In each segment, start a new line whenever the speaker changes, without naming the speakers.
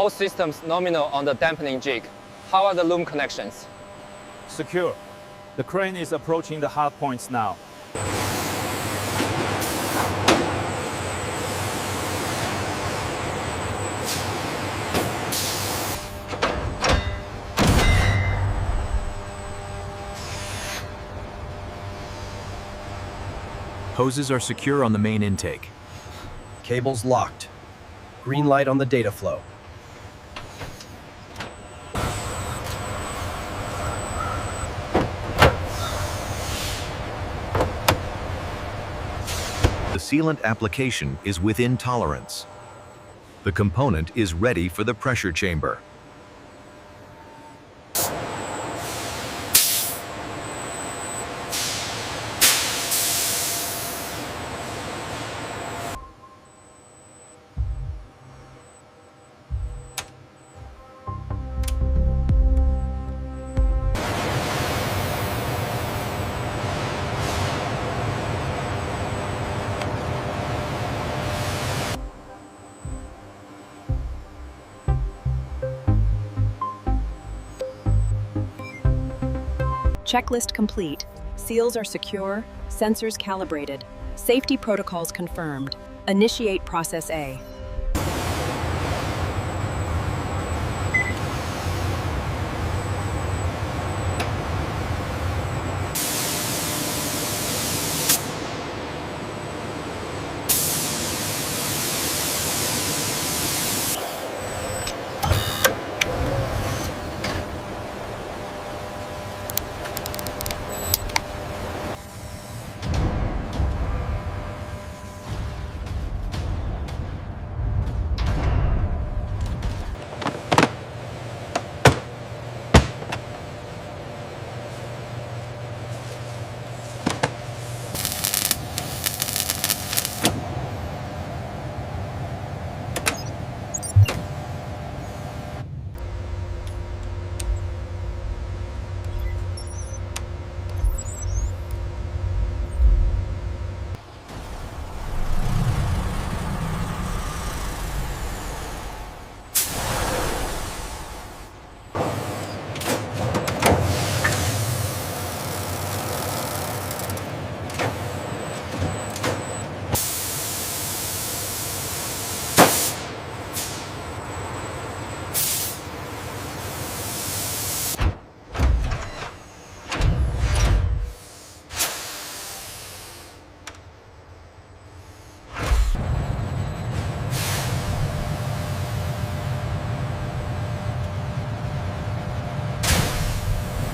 All systems nominal on the dampening jig. How are the loom connections?
Secure. The crane is approaching the hard points now.
Hoses are secure on the main intake.
Cables locked. Green light on the data flow.
The sealant application is within tolerance. The component is ready for the pressure chamber.
Checklist complete. Seals are secure, sensors calibrated, safety protocols confirmed. Initiate Process A.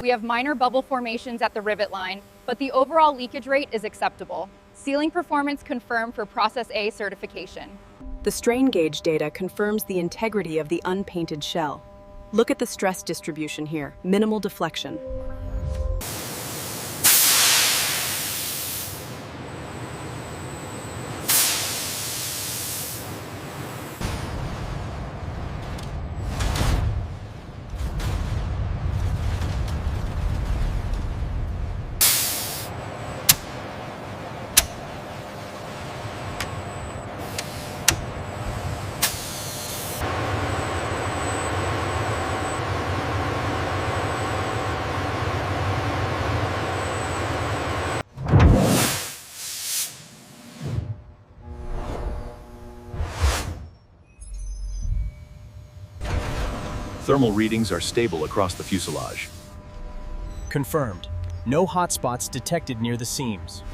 We have minor bubble formations at the rivet line, but the overall leakage rate is acceptable. Sealing performance confirmed for Process A certification.
The strain gauge data confirms the integrity of the unpainted shell. Look at the stress distribution here, minimal deflection.
Thermal readings are stable across the fuselage.
Confirmed. No hotspots detected near the seams.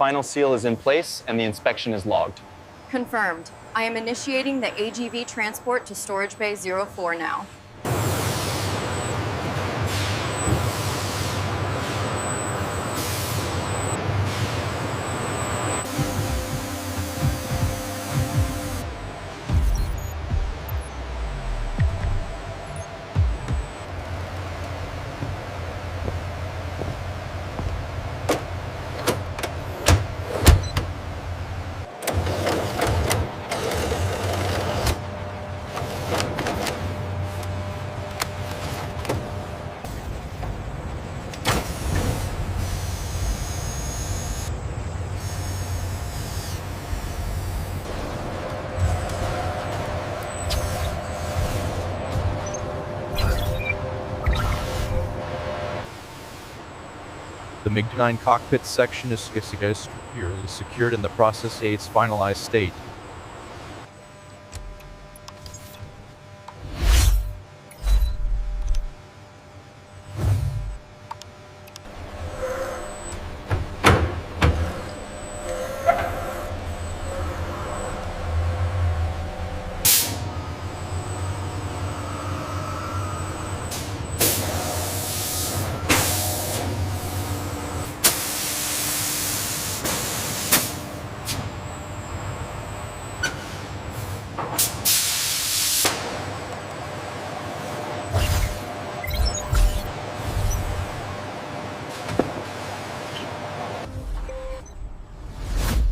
final seal is in place and the inspection is logged.
Confirmed. I am initiating the AGV transport to Storage Bay 04 now.
The MiG-29 cockpit section is secured in the process A's finalized state.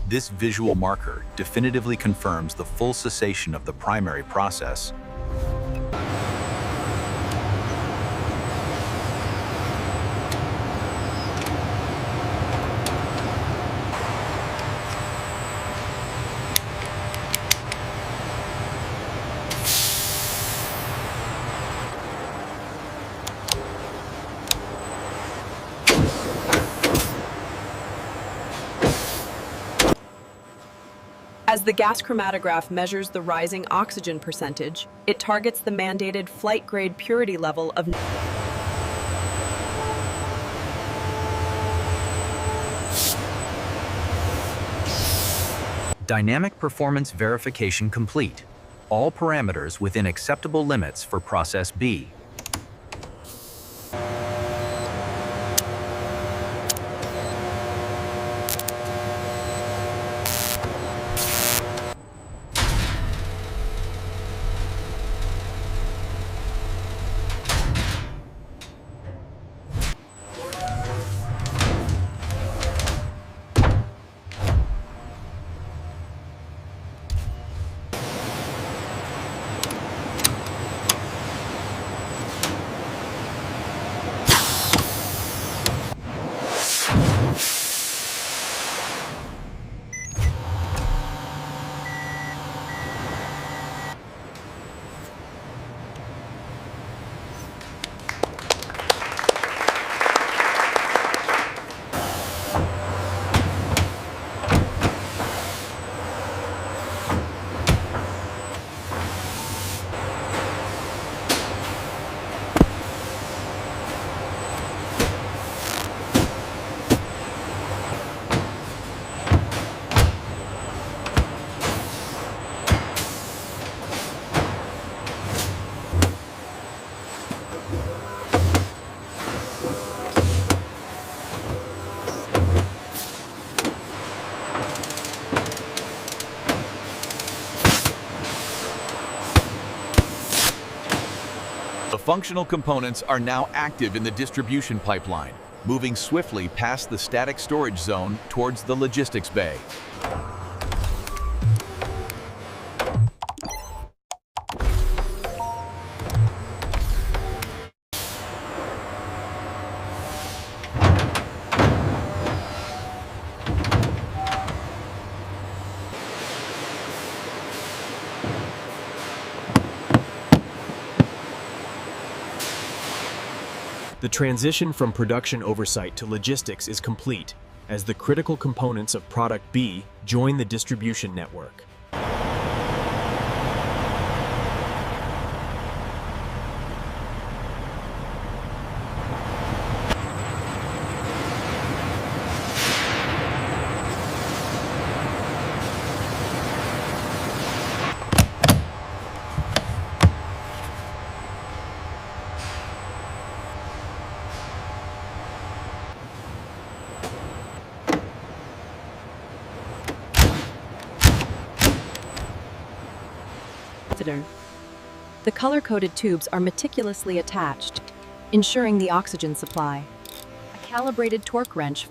This visual marker definitively confirms the full cessation of the primary process.
As the gas chromatograph measures the rising oxygen percentage, it targets the mandated flight-grade purity level of
Dynamic performance verification complete. All parameters within acceptable limits for Process B.
The functional components are now active in the distribution pipeline, moving swiftly past the static storage zone towards the logistics bay.
The transition from production oversight to logistics is complete, as the critical components of Product B join the distribution network.
The color-coded tubes are meticulously attached, ensuring the oxygen supply. A calibrated torque wrench.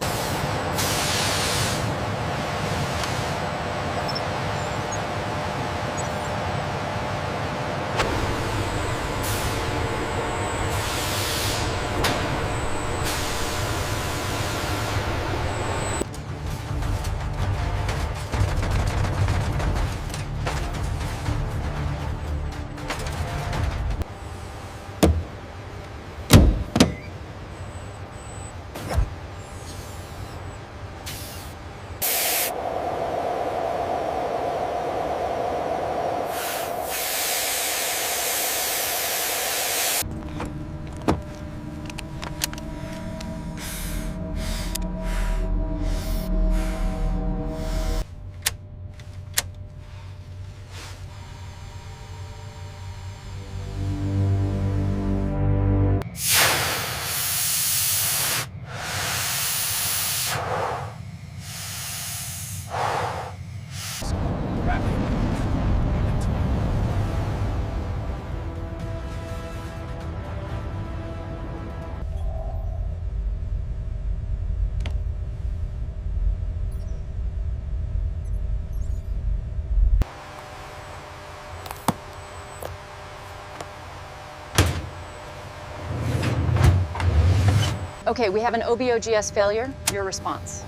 Okay, we have an OBOGS failure. Your response.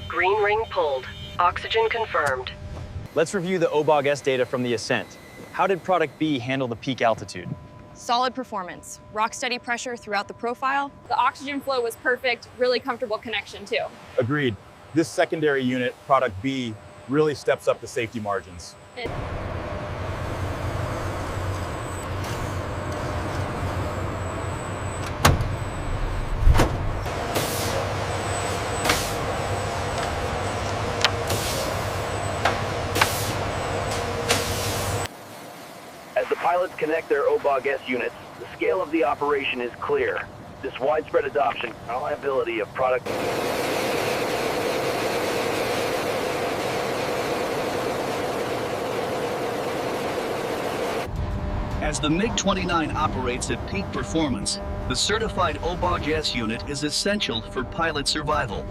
Green ring pulled. Oxygen confirmed.
Let's review the OBOGS data from the ascent. How did product B handle the peak altitude?
Solid performance. Rock steady pressure throughout the profile.
The oxygen flow was perfect, really comfortable connection too.
Agreed. This secondary unit, product B, really steps up the safety margins.
As the pilots connect their OBOGS units, the scale of the operation is clear. This widespread adoption and reliability of product...
As the MiG-29 operates at peak performance, the certified OBOGS unit is essential for pilot survival.